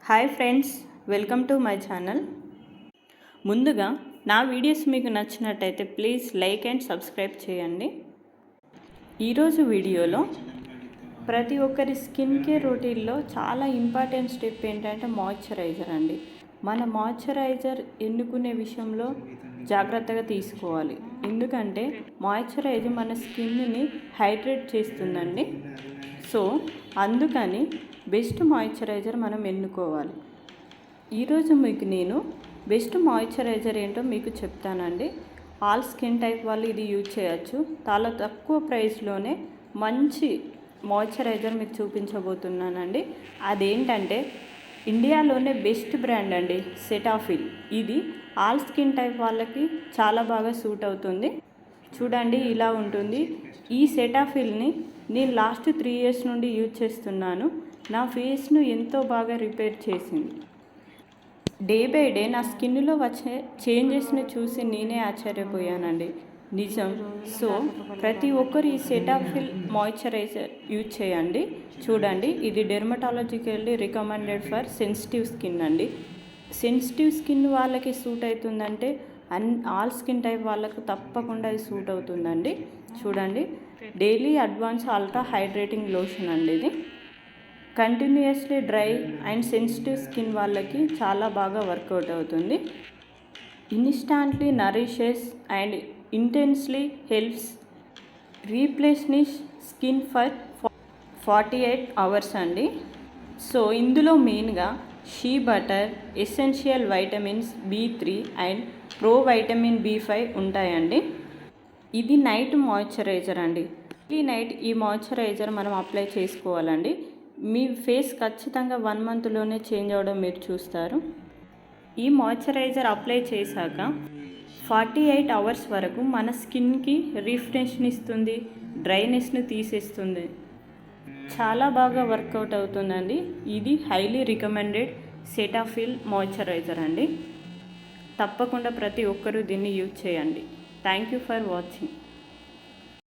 Hi friends, welcome to my channel. ముందుగా నా videos మీకు నచ్చినట్టయితే ప్లీజ్ లైక్ అండ్ సబ్స్క్రైబ్ చేయండి. ఈరోజు వీడియోలో ప్రతి ఒక్కరి స్కిన్ కేర్ రొటీన్లో చాలా ఇంపార్టెంట్ స్టెప్ ఏంటంటే మాయిశ్చరైజర్ అండి. మన మాయిశ్చరైజర్ ఎన్నుకునే విషయంలో జాగ్రత్తగా తీసుకోవాలి. ఎందుకంటే మాయిశ్చరైజర్ మన స్కిన్ని హైడ్రేట్ చేస్తుందండి. సో అందుకని బెస్ట్ మాయిశ్చరైజర్ మనం ఎన్నుకోవాలి. ఈరోజు మీకు నేను బెస్ట్ మాయిశ్చరైజర్ ఏంటో మీకు చెప్తానండి. ఆల్ స్కిన్ టైప్ వాళ్ళు ఇది యూజ్ చేయొచ్చు. చాలా తక్కువ ప్రైస్లోనే మంచి మాయిశ్చరైజర్ మీకు చూపించబోతున్నానండి. అదేంటంటే ఇండియాలోనే బెస్ట్ బ్రాండ్ అండి, సెటాఫిల్. ఇది ఆల్ స్కిన్ టైప్ వాళ్ళకి చాలా బాగా సూట్ అవుతుంది. చూడండి, ఇలా ఉంటుంది. ఈ సెటాఫిల్ని నేను లాస్ట్ 3 years నుండి యూజ్ చేస్తున్నాను. నా ఫేస్ను ఎంతో బాగా రిపేర్ చేసింది. డే బై డే నా స్కిన్లో వచ్చే చేంజెస్ని చూసి నేనే ఆశ్చర్యపోయానండి, నిజం. సో ప్రతి ఒక్కరు ఈ సెటాఫిల్ మాయిశ్చరైజర్ యూజ్ చేయండి. చూడండి, ఇది dermatologically recommended for sensitive skin అండి. సెన్సిటివ్ స్కిన్ వాళ్ళకి సూట్ అవుతుందంటే ఆల్ స్కిన్ టైప్ వాళ్ళకు తప్పకుండా ఇది సూట్ అవుతుందండి. చూడండి, daily advance ultra hydrating lotion అండి. ఇది continuously dry and sensitive skin వాళ్ళకి చాలా బాగా వర్కౌట్ అవుతుంది. Instantly nourishes and intensely helps replenish skin for 48 hours అండి. సో ఇందులో మెయిన్గా shea butter, essential vitamins B3 and pro vitamin B5 ఉంటాయండి. ఇది నైట్ మాయిశ్చరైజర్ అండి. ఈ నైట్ ఈ మాయిశ్చరైజర్ మనం అప్లై చేసుకోవాలండి. మీ ఫేస్ ఖచ్చితంగా 1 monthలోనే చేంజ్ అవ్వడం మీరు చూస్తారు. ఈ మాయిశ్చరైజర్ అప్లై చేశాక 48 hours వరకు మన స్కిన్కి రిఫ్రెష్ని ఇస్తుంది, డ్రైనెస్ని తీసేస్తుంది. చాలా బాగా వర్కౌట్ అవుతుందండి. ఇది హైలీ రికమెండెడ్ సెటాఫిల్ మాయిశ్చరైజర్ అండి. తప్పకుండా ప్రతి ఒక్కరూ దీన్ని యూజ్ చేయండి. Thank you for watching.